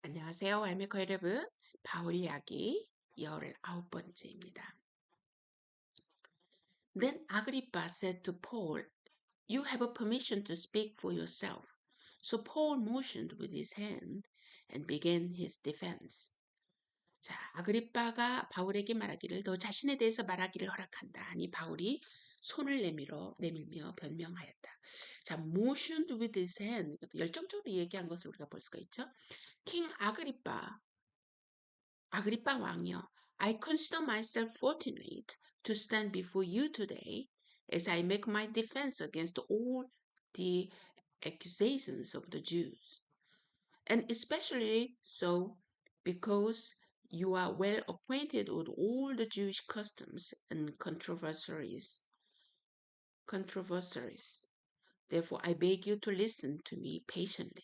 안녕하세요. 알메커 여러분. 바울 이야기 19번째입니다. Then Agrippa said to Paul, "You have a permission to speak for yourself." So Paul motioned with his hand and began his defense. 자, 아그리빠가 바울에게 말하기를 너 자신에 대해서 말하기를 허락한다. 아니 바울이 손을 내밀며 변명하였다. 자, motioned with his hand 열정적으로 얘기한 것을 우리가 볼 수가 있죠. 킹 아그리빠 왕이여, I consider myself fortunate to stand before you today as I make my defense against all the accusations of the Jews, and especially so because you are well acquainted with all the Jewish customs and controversies. Therefore, I beg you to listen to me patiently.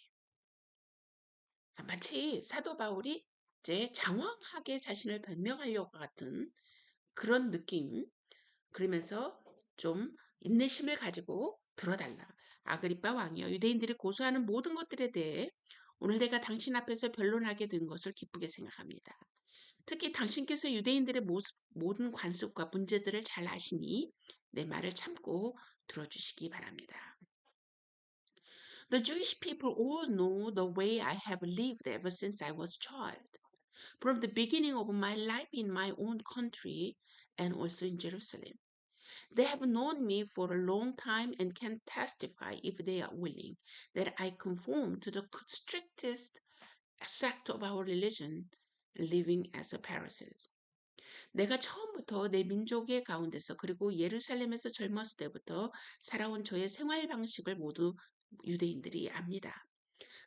마치 사도 바울이 이제 장황하게 자신을 변명하려고 같은 그런 느낌, 그러면서 좀 인내심을 가지고 들어달라. 아그리빠 왕이여, 유대인들이 고소하는 모든 것들에 대해 오늘 내가 당신 앞에서 변론하게 된 것을 기쁘게 생각합니다. 특히 당신께서 유대인들의 모든 관습과 문제들을 잘 아시니 내 말을 참고 들어주시기 바랍니다. The Jewish people all know the way I have lived ever since I was a child, from the beginning of my life in my own country and also in Jerusalem. They have known me for a long time and can testify, if they are willing, that I conform to the strictest sect of our religion, living as a Pharisee. 내가 처음부터 내 민족의 가운데서 그리고 예루살렘에서 젊었을 때부터 살아온 저의 생활 방식을 모두 유대인들이 압니다.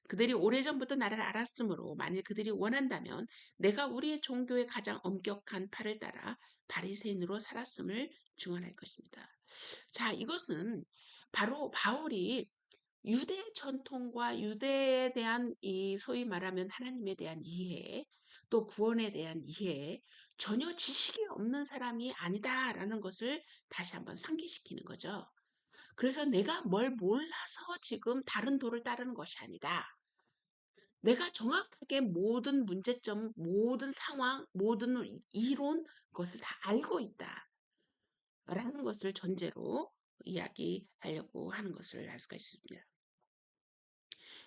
그들이 오래전부터 나를 알았으므로 만일 그들이 원한다면 내가 우리의 종교의 가장 엄격한 팔을 따라 바리새인으로 살았음을 증언할 것입니다. 자, 이것은 바로 바울이 유대 전통과 유대에 대한 이 소위 말하면 하나님에 대한 이해, 또 구원에 대한 이해, 전혀 지식이 없는 사람이 아니다라는 것을 다시 한번 상기시키는 거죠. 그래서 내가 뭘 몰라서 지금 다른 도를 따르는 것이 아니다. 내가 정확하게 모든 문제점, 모든 상황, 모든 이론, 그것을 다 알고 있다. 라는 것을 전제로 이야기하려고 하는 것을 알 수가 있습니다.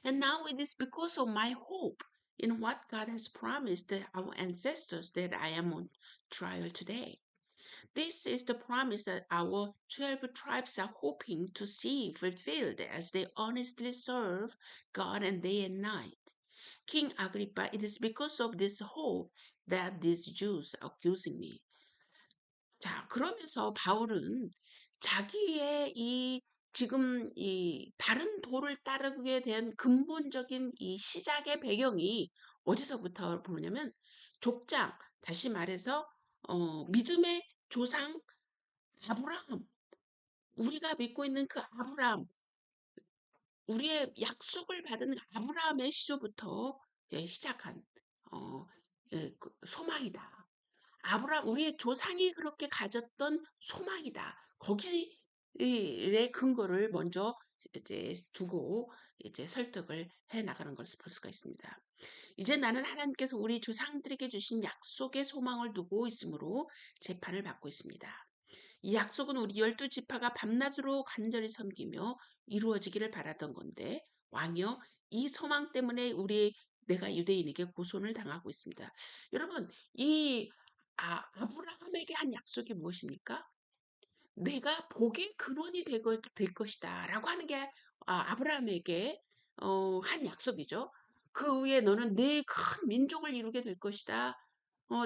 And now it is because of my hope in what God has promised our ancestors that I am on trial today. This is the promise that our 12 tribes are hoping to see fulfilled as they honestly serve God and day and night. King Agrippa, it is because of this hope that these Jews are accusing me. 자, 그러면서 바울은 자기의 지금 이 다른 도를 따르게 된 근본적인 이 시작의 배경이 어디서부터 보느냐면 족장, 다시 말해서 믿음의 조상 아브라함, 우리가 믿고 있는 그 아브라함, 우리의 약속을 받은 아브라함의 시조부터 시작한 소망이다. 아브라함, 우리의 조상이 그렇게 가졌던 소망이다. 거기에 근거를 먼저 이제 두고 이제 설득을 해 나가는 것을 볼 수가 있습니다. 이제 나는 하나님께서 우리 조상들에게 주신 약속의 소망을 두고 있으므로 재판을 받고 있습니다. 이 약속은 우리 12지파가 밤낮으로 간절히 섬기며 이루어지기를 바라던 건데 왕이여, 이 소망 때문에 내가 유대인에게 고손을 당하고 있습니다. 여러분, 이 아브라함에게 한 약속이 무엇입니까? 내가 복의 근원이 될 것이다 라고 하는 게 아브라함에게 한 약속이죠. 그 후에 너는 내 큰 민족을 이루게 될 것이다.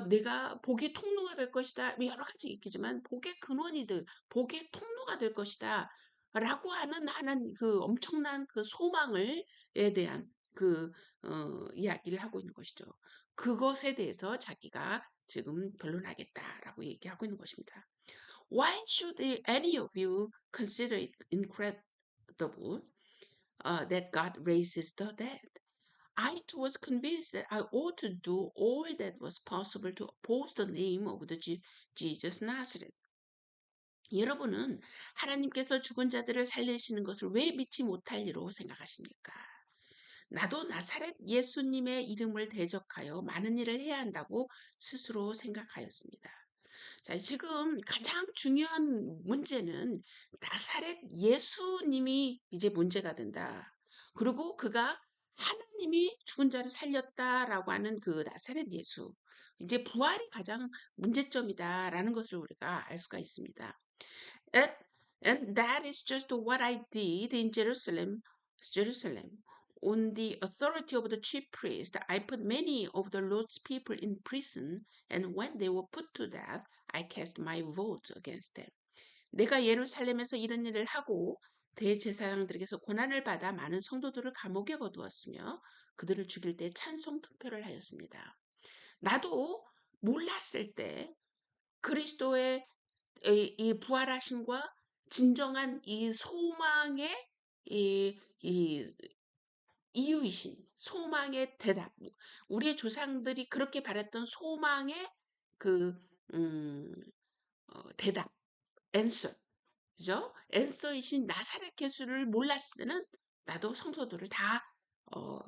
내가 복의 통로가 될 것이다. 여러 가지 있겠지만 복의 근원이들, 복의 통로가 될 것이다. 라고 하는 그 엄청난 그 소망에 대한 이야기를 하고 있는 것이죠. 그것에 대해서 자기가 지금 변론하겠다라고 얘기하고 있는 것입니다. Why should any of you consider it incredible that God raises the dead? I too was convinced that I ought to do all that was possible to oppose the name of the Jesus Nazareth. 여러분은 하나님께서 죽은 자들을 살리시는 것을 왜 믿지 못할 리로 생각하십니까? 나도 나사렛 예수님의 이름을 대적하여 많은 일을 해야 한다고 스스로 생각하였습니다. 자, 지금 가장 중요한 문제는 나사렛 예수님이 이제 문제가 된다. 그리고 그가 하나님이 죽은 자를 살렸다라고 하는 그 나사렛 예수. 이제 부활이 가장 문제점이다라는 것을 우리가 알 수가 있습니다. And, and that is just what I did in Jerusalem. On the authority of the chief priest, I put many of the Lord's people in prison, and when they were put to death, I cast my vote against them. 내가 예루살렘에서 이런 일을 하고 대제사장들에게서 고난을 받아 많은 성도들을 감옥에 거두었으며 그들을 죽일 때 찬송 투표를 하였습니다. 나도 몰랐을 때 그리스도의 이 부활하심과 진정한 이 소망의 이 이유이신 소망의 대답, 우리의 조상들이 그렇게 바랬던 소망의 그 음, 대답, answer, 그죠? answer이신 나사렛 예수를 몰랐을 때는 나도 성도들을 다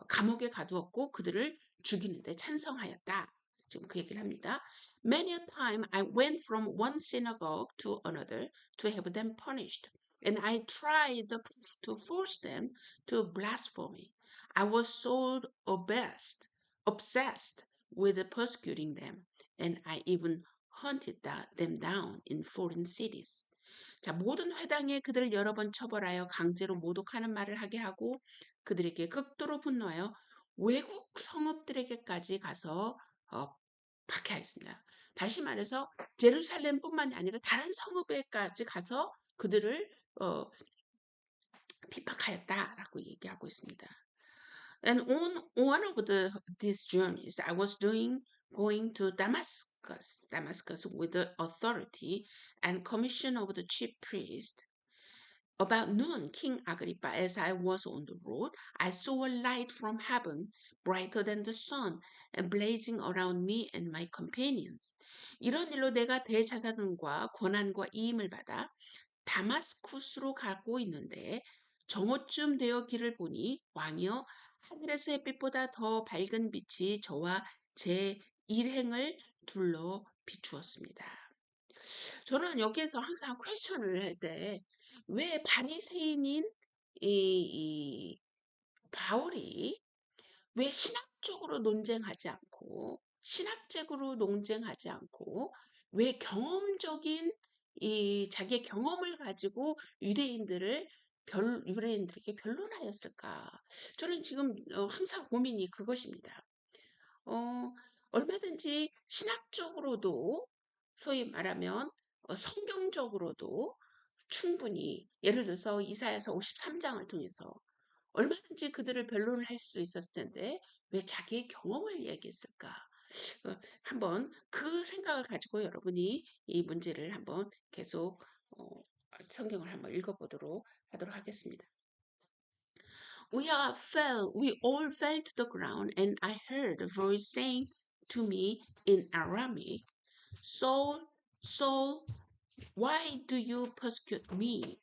감옥에 가두었고 그들을 죽이는데 찬성하였다. 지금 그 얘기를 합니다. Many a time I went from one synagogue to another to have them punished, and I tried to force them to blasphemy. I was so obsessed with persecuting them, and I even hunted them down in foreign cities. 자, 모든 회당에 그들을 여러 번 처벌하여 강제로 모독하는 말을 하게 하고 그들에게 극도로 분노하여 외국 성읍들에게까지 가서 박해하였습니다. 다시 말해서 제루살렘뿐만이 아니라 다른 성읍에까지 가서 그들을 핍박하였다라고 얘기하고 있습니다. And on one of these journeys, I was going to Damascus with the authority and commission of the chief priest. About noon, King Agrippa, as I was on the road, I saw a light from heaven, brighter than the sun, and blazing around me and my companions. 이런 일로 내가 대제사장과 권한과 이임을 받아 다마스쿠스로 가고 있는데 정오쯤 되어 길을 보니 왕이여 하늘에서 햇빛보다 더 밝은 빛이 저와 제 일행을 둘러 비추었습니다. 저는 여기에서 항상 퀘스천을 할 때 왜 바리새인인 이 바울이 왜 신학적으로 논쟁하지 않고 신학적으로 논쟁하지 않고 왜 경험적인 이 자기의 경험을 가지고 유대인들에게 변론하였을까? 저는 지금 항상 고민이 그것입니다. 어, 얼마든지 신학적으로도 소위 말하면 성경적으로도 충분히 예를 들어서 이사야서 53장을 통해서 얼마든지 그들을 변론을 할 수 있었을 텐데 왜 자기의 경험을 얘기했을까? 한번 그 생각을 가지고 여러분이 이 문제를 한번 계속 성경을 한번 읽어보도록 하도록 하겠습니다. We all fell to the ground, and I heard a voice saying to me in Aramaic, Saul, Saul, why do you persecute me?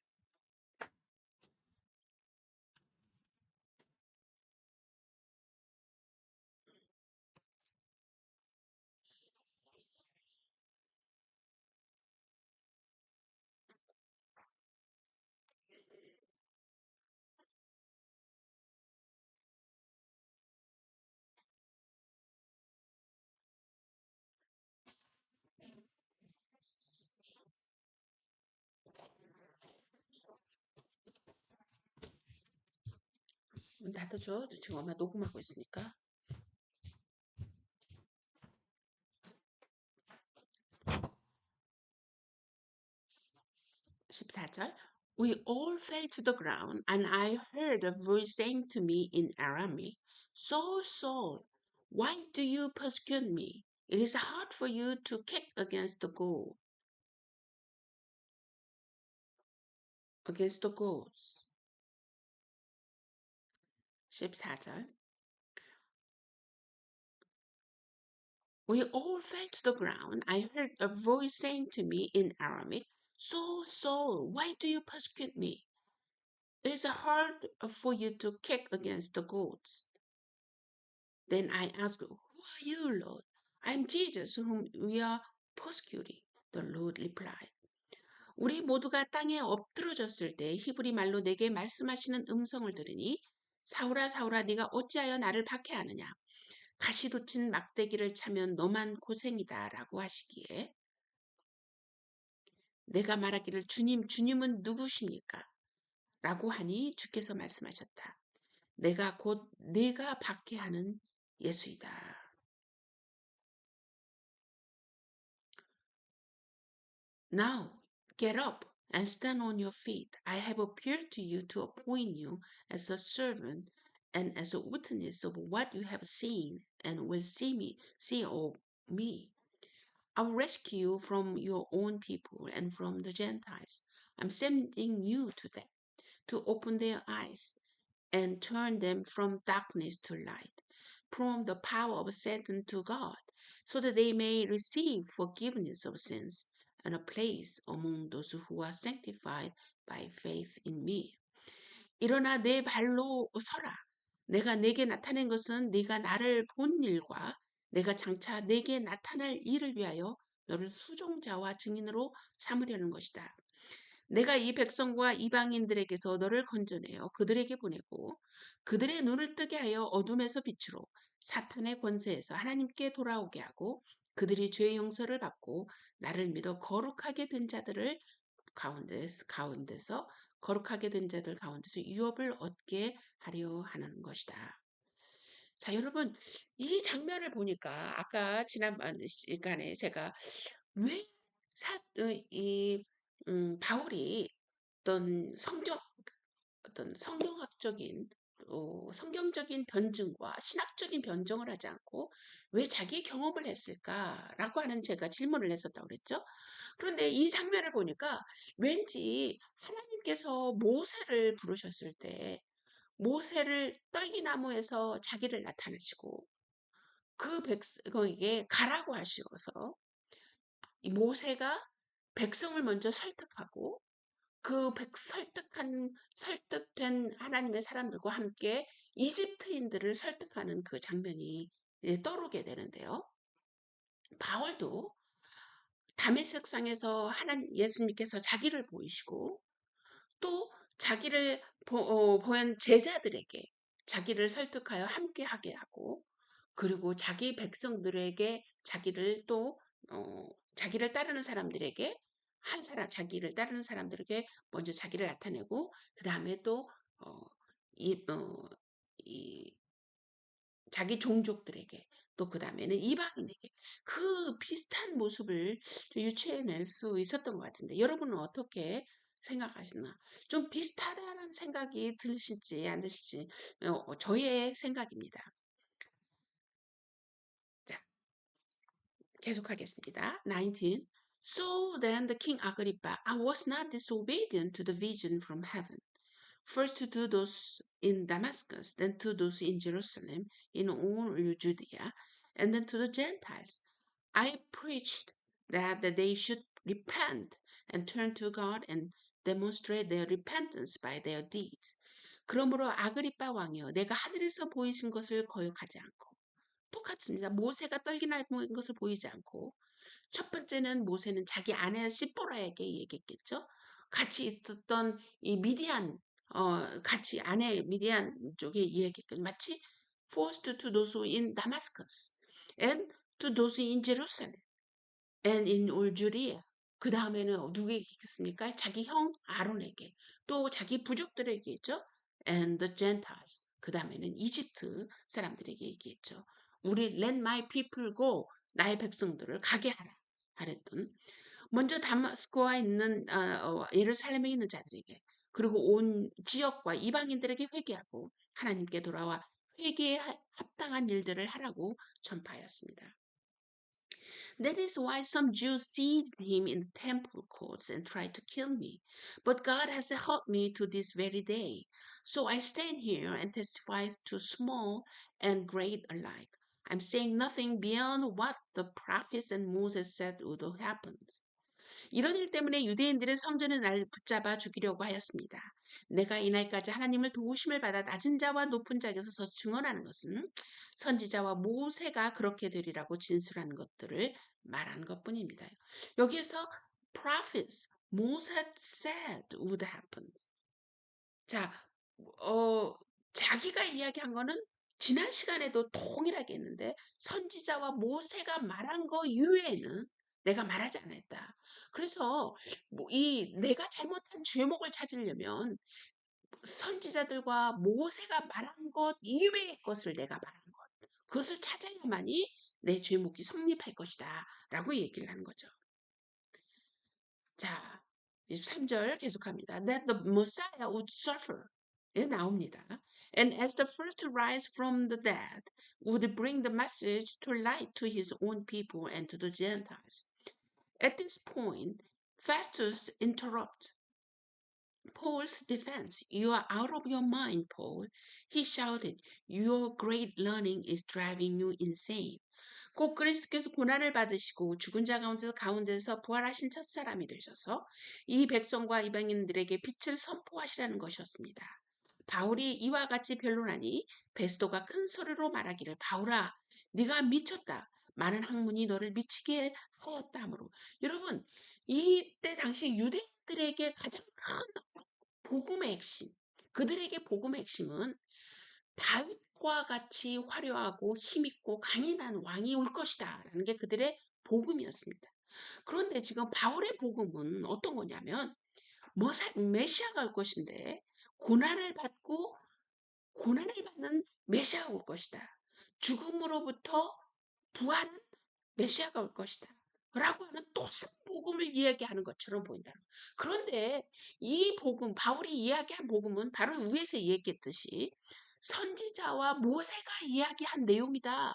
문 닫아줘. 지금 엄마 녹음하고 있으니까. 14절. We all fell to the ground, and I heard a voice saying to me in Aramaic, Saul, Saul, why do you persecute me? It is hard for you to kick against the goal, against the goals. 14절. We all fell to the ground. I heard a voice saying to me in Aramaic, Saul, Saul, why do you persecute me? It is hard for you to kick against the goats. Then I asked, Who are you, Lord? I'm Jesus, whom we are persecuting. The Lord replied. 우리 모두가 땅에 엎드러졌을 때 히브리 말로 내게 말씀하시는 음성을 들으니 사울아 사울아 네가 어찌하여 나를 박해하느냐 가시돋친 막대기를 차면 너만 고생이다 라고 하시기에 내가 말하기를 주님 주님은 누구십니까? 라고 하니 주께서 말씀하셨다. 내가 곧 네가 박해하는 예수이다. Now get up and stand on your feet. I have appeared to you to appoint you as a servant and as a witness of what you have seen and will see of me. I will rescue you from your own people and from the Gentiles. I'm sending you to them to open their eyes and turn them from darkness to light, from the power of Satan to God, so that they may receive forgiveness of sins and a place among those who are sanctified by faith in me. 일어나 내 발로 서라. 내가 내게 나타낸 것은 네가 나를 본 일과 내가 장차 내게 나타날 일을 위하여 너를 수종자와 증인으로 삼으려는 것이다. 내가 이 백성과 이방인들에게서 너를 건져내어 그들에게 보내고 그들의 눈을 뜨게 하여 어둠에서 빛으로 사탄의 권세에서 하나님께 돌아오게 하고 그들이 죄의 용서를 받고 나를 믿어 거룩하게 된 자들을 가운데서 거룩하게 된 자들 가운데서 유업을 얻게 하려 하는 것이다. 자, 여러분, 이 장면을 보니까 아까 지난번 시간에 제가 왜 바울이 어떤 성경학적인 성경적인 변증과 신학적인 변증을 하지 않고 왜 자기 경험을 했을까라고 하는 제가 질문을 했었다고 그랬죠. 그런데 이 장면을 보니까 왠지 하나님께서 모세를 부르셨을 때 모세를 떨기나무에서 자기를 나타내시고 그 백성에게 가라고 하시어서 이 모세가 백성을 먼저 설득하고 그 설득된 하나님의 사람들과 함께 이집트인들을 설득하는 그 장면이 떠오르게 되는데요. 바울도 다메섹상에서 예수님께서 자기를 보이시고 또 자기를 보낸 제자들에게 자기를 설득하여 함께하게 하고 그리고 자기 백성들에게 자기를 또 자기를 따르는 사람들에게 자기를 따르는 사람들에게 먼저 자기를 나타내고 그 다음에 또 이, 어, 이 자기 종족들에게 또 그 다음에는 이방인에게 그 비슷한 모습을 유추해낼 수 있었던 것 같은데 여러분은 어떻게 생각하시나? 좀 비슷하다는 생각이 드실지 안 드실지 저의 생각입니다. 자, 계속하겠습니다. 19. So then the king Agrippa, I was not disobedient to the vision from heaven. First to those in Damascus, then to those in Jerusalem, in all Judea, and then to the Gentiles. I preached that they should repent and turn to God and demonstrate their repentance by their deeds. 그러므로 아그리빠 왕이여 내가 하늘에서 보이신 것을 거역하지 않고 똑같습니다. 모세가 떨기나 보인 것을 보이지 않고 첫 번째는 모세는 자기 아내 시보라에게 얘기했겠죠. 같이 있었던 이 미디안 같이 아내 미디안 쪽에 얘기했겠죠. 마치 forced to those in Damascus and to those in Jerusalem and in all Judea. 그 다음에는 누구에게 있겠습니까? 자기 형 아론에게 또 자기 부족들에게 있죠. And the Gentiles. 그 다음에는 이집트 사람들에게 얘기했죠. 우리 let my people go. 나의 백성들을 가게 하라. 하랬던 먼저 다마스코에 있는 예루살렘에 있는 자들에게 그리고 온 지역과 이방인들에게 회개하고 하나님께 돌아와 회개에 합당한 일들을 하라고 전파하였습니다. That is why some Jews seized him in the temple courts and tried to kill me. But God has helped me to this very day. So I stand here and testify to small and great alike. I'm saying nothing beyond what the prophets and Moses said would happen. 이런 일 때문에 유대인들의 성전의 나를 붙잡아 죽이려고 하였습니다. 내가 이날까지 하나님을 도우심을 받아 낮은 자와 높은 자에게 서서 증언하는 것은 선지자와 모세가 그렇게 되리라고 진술하는 것들을 말하는 것뿐입니다. 여기에서 prophets, Moses said would happen. 자, 어, 자기가 이야기한 거는 지난 시간에도 동일하게 했는데 선지자와 모세가 말한 거 이외에는 내가 말하지 않았다. 그래서 이 내가 잘못한 죄목을 찾으려면 선지자들과 모세가 말한 것 이외의 것을 내가 말한 것. 그것을 찾아야만이 내 죄목이 성립할 것이다. 라고 얘기를 하는 거죠. 자, 23절 계속합니다. That the Messiah would suffer. 예, 나옵니다. And as the first to rise from the dead would bring the message to light to his own people and to the Gentiles. At this point, Festus interrupts Paul's defense. You are out of your mind, Paul. He shouted, Your great learning is driving you insane. 곧 그리스도께서 고난을 받으시고 죽은 자 가운데서 부활하신 첫사람이 되셔서 이 백성과 이방인들에게 빛을 선포하시라는 것이었습니다. 바울이 이와 같이 변론하니 베스도가 큰 소리로 말하기를 바울아 네가 미쳤다. 많은 학문이 너를 미치게 하였다 하므로 여러분 이때 당시 유대인들에게 가장 큰 복음의 핵심 그들에게 복음의 핵심은 다윗과 같이 화려하고 힘있고 강인한 왕이 올 것이다 라는 게 그들의 복음이었습니다. 그런데 지금 바울의 복음은 어떤 거냐면 메시아가 올 것인데 고난을 받고 고난을 받는 메시아가 올 것이다. 죽음으로부터 부활한 메시아가 올 것이다. 라고 하는 또 한 복음을 이야기하는 것처럼 보인다. 그런데 이 복음, 바울이 이야기한 복음은 바로 위에서 이야기했듯이 선지자와 모세가 이야기한 내용이다.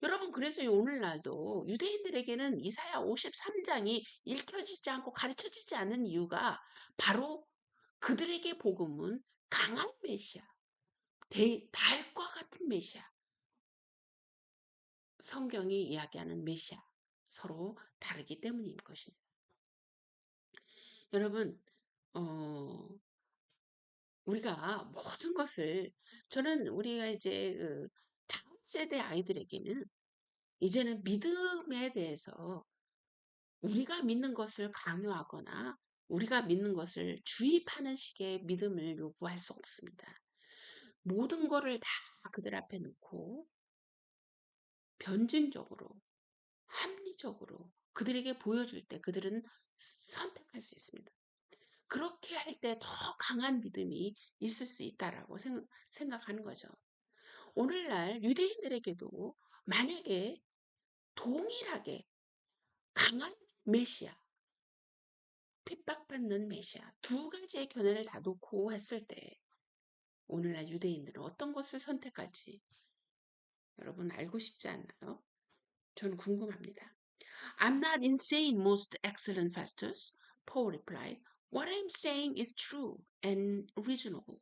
여러분, 그래서 오늘날도 유대인들에게는 이사야 53장이 읽혀지지 않고 가르쳐지지 않는 이유가 바로 그들에게 복음은 강한 메시아, 달과 같은 메시아, 성경이 이야기하는 메시아, 서로 다르기 때문인 것입니다. 여러분, 우리가 모든 것을, 저는 우리가 이제 다음 세대 아이들에게는 이제는 믿음에 대해서 우리가 믿는 것을 강요하거나 우리가 믿는 것을 주입하는 식의 믿음을 요구할 수 없습니다. 모든 거를 다 그들 앞에 놓고 변증적으로, 합리적으로 그들에게 보여줄 때 그들은 선택할 수 있습니다. 그렇게 할 때 더 강한 믿음이 있을 수 있다라고 생각하는 거죠. 오늘날 유대인들에게도 만약에 동일하게 강한 메시아, 핍박받는 메시아 두 가지의 견해를 다 놓고 했을 때 오늘날 유대인들은 어떤 것을 선택할지 여러분 알고 싶지 않나요? 저는 궁금합니다. I'm not insane, most excellent Festus, Paul replied. What I'm saying is true and reasonable.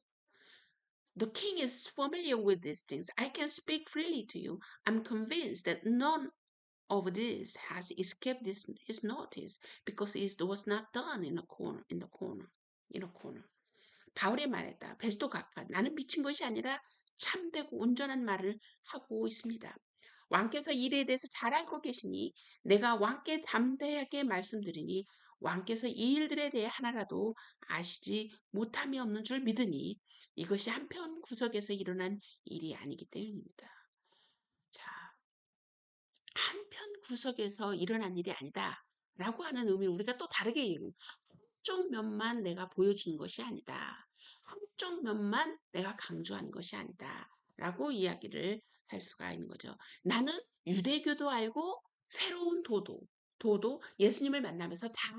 The king is familiar with these things. I can speak freely to you. I'm convinced that none of this has escaped his notice because it was not done in a corner. 바울이 말했다. 베스도 각하, 나는 미친 것이 아니라 참되고 온전한 말을 하고 있습니다. 왕께서 이 일에 대해서 잘 알고 계시니 내가 왕께 담대하게 말씀드리니 왕께서 이 일들에 대해 하나라도 아시지 못함이 없는 줄 믿으니 이것이 한편 구석에서 일어난 일이 아니기 때문입니다. 자, 한편 구석에서 일어난 일이 아니다. 라고 하는 의미 우리가 또 다르게 얘기해요. 한쪽 면만 내가 보여주는 것이 아니다. 한쪽 면만 내가 강조하는 것이 아니다. 라고 이야기를 할 수가 있는 거죠. 나는 유대교도 알고 새로운 도도 예수님을 만나면서 다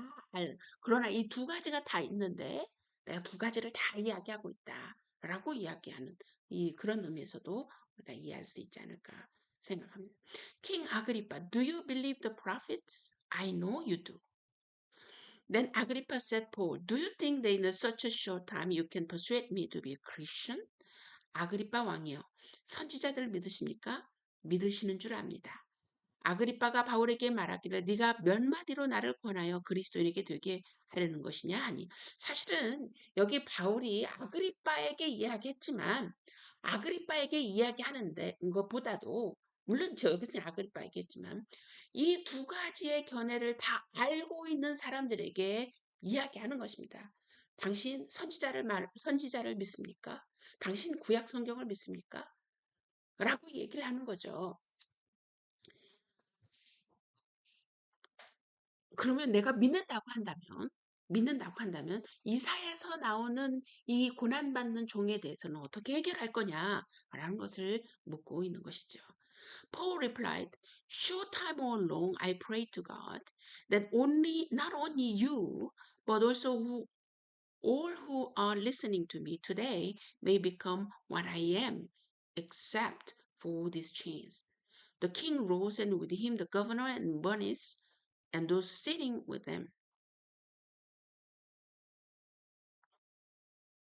그러나 이 두 가지가 다 있는데 내가 두 가지를 다 이야기하고 있다. 라고 이야기하는 그런 의미에서도 우리가 이해할 수 있지 않을까 생각합니다. King Agrippa, do you believe the prophets? I know you do. Then Agrippa said, Paul, do you think that in such a short time you can persuade me to be a Christian? 아그리파 왕이요. 선지자들 믿으십니까? 믿으시는 줄 압니다. 아그리빠가 바울에게 말하기를 네가 몇 마디로 나를 권하여 그리스도인에게 되게 하려는 것이냐 하니 사실은 여기 바울이 아그리빠에게 이야기했지만 아그리빠에게 이야기하는데 것보다도 물론 저 여기서는 아그리빠에게 했지만 이 두 가지의 견해를 다 알고 있는 사람들에게 이야기하는 것입니다. 당신 선지자를 믿습니까? 당신 구약 성경을 믿습니까? 라고 얘기를 하는 거죠. 그러면 내가 믿는다고 한다면 이사야에서 나오는 이 고난받는 종에 대해서는 어떻게 해결할 거냐라는 것을 묻고 있는 것이죠. Paul replied, "Short time or long, I pray to God that not only you, but also all who are listening to me today may become what I am, except for these chains." The king rose, and with him the governor and Bernice, and those sitting with them.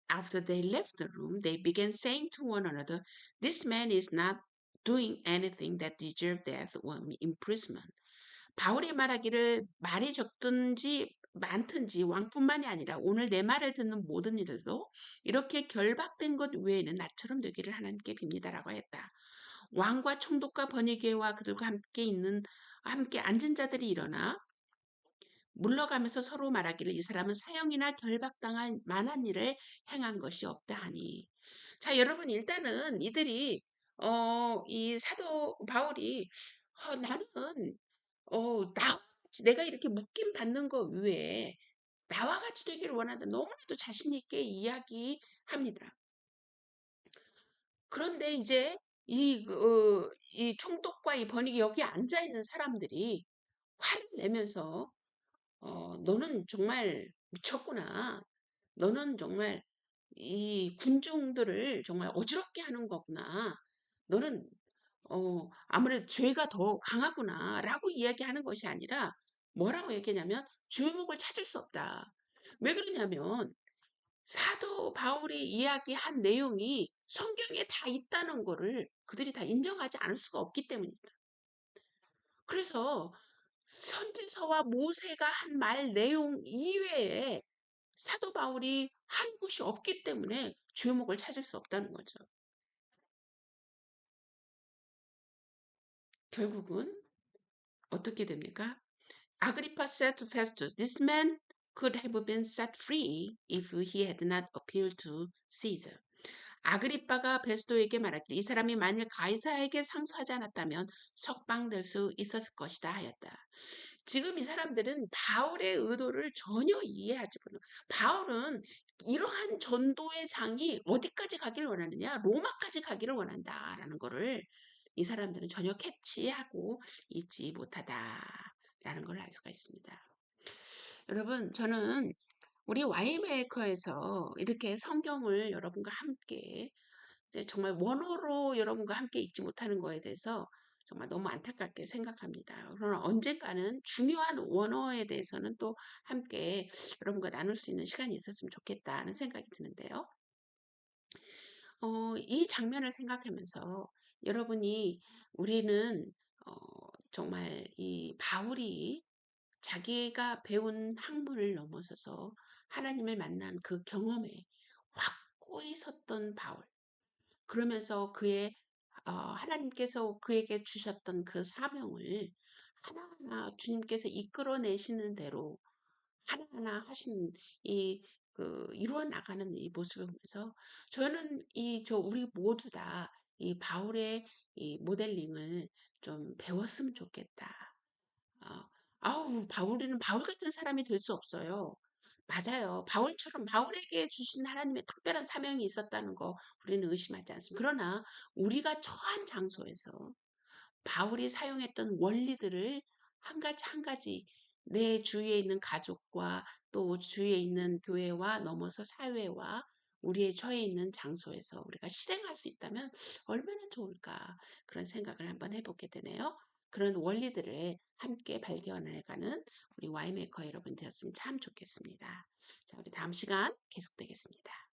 After they left the room, they began saying to one another, "This man is not doing anything that deserves death or imprisonment." 바울이 말하기를 말이 적든지 많든지 왕뿐만이 아니라 오늘 내 말을 듣는 모든 이들도 이렇게 결박된 것 외에는 나처럼 되기를 하나님께 빕니다라고 했다. 왕과 총독과 번위계와 그들과 함께 앉은 자들이 일어나 물러가면서 서로 말하기를 이 사람은 사형이나 결박당할 만한 일을 행한 것이 없다 하니. 자, 여러분 일단은 이들이 이 사도 바울이 나는 나와 같이 내가 이렇게 묶임 받는 거 외에 나와 같이 되기를 원한다. 너무나도 자신 있게 이야기합니다. 그런데 이제 이 총독과 이 번익이 여기 앉아 있는 사람들이 화를 내면서 너는 정말 미쳤구나. 너는 정말 이 군중들을 정말 어지럽게 하는 거구나. 너는 아무래도 죄가 더 강하구나. 라고 이야기하는 것이 아니라 뭐라고 얘기하냐면 죄목을 찾을 수 없다. 왜 그러냐면 사도 바울이 이야기한 내용이 성경에 다 있다는 거를 그들이 다 인정하지 않을 수가 없기 때문입니다. 그래서 선지서와 모세가 한 말 내용 이외에 사도 바울이 한 곳이 없기 때문에 주목을 찾을 수 없다는 거죠. 결국은 어떻게 됩니까? Agrippa said to Festus, "This man could have been set free if he had not appealed to Caesar." 아그리빠가 베스도에게 말하기를 이 사람이 만일 가이사에게 상소하지 않았다면 석방될 수 있었을 것이다 하였다. 지금 이 사람들은 바울의 의도를 전혀 이해하지 못하고 바울은 이러한 전도의 장이 어디까지 가기를 원하느냐? 로마까지 가기를 원한다라는 거를 이 사람들은 전혀 캐치하고 있지 못하다라는 걸 알 수가 있습니다. 여러분, 저는 우리 와이메이커에서 이렇게 성경을 여러분과 함께 이제 정말 원어로 여러분과 함께 읽지 못하는 거에 대해서 정말 너무 안타깝게 생각합니다. 그러나 언젠가는 중요한 원어에 대해서는 또 함께 여러분과 나눌 수 있는 시간이 있었으면 좋겠다는 생각이 드는데요. 이 장면을 생각하면서 여러분이 우리는 어, 정말 이 바울이 자기가 배운 학문을 넘어서서 하나님을 만난 그 경험에 확고히 섰던 바울. 그러면서 하나님께서 그에게 주셨던 그 사명을 하나하나 주님께서 이끌어내시는 대로 하나하나 하신 이루어 나가는 이 모습을 보면서 저는 우리 모두 다 이 바울의 이 모델링을 좀 배웠으면 좋겠다. 어, 아우, 바울이는 바울 같은 사람이 될 수 없어요. 맞아요. 바울에게 주신 하나님의 특별한 사명이 있었다는 거 우리는 의심하지 않습니다. 그러나 우리가 처한 장소에서 바울이 사용했던 원리들을 한 가지 한 가지 내 주위에 있는 가족과 또 주위에 있는 교회와 넘어서 사회와 우리의 처해 있는 장소에서 우리가 실행할 수 있다면 얼마나 좋을까 그런 생각을 한번 해보게 되네요. 그런 원리들을 함께 발견해가는 우리 와이메이커 여러분 되었으면 참 좋겠습니다. 자, 우리 다음 시간 계속되겠습니다.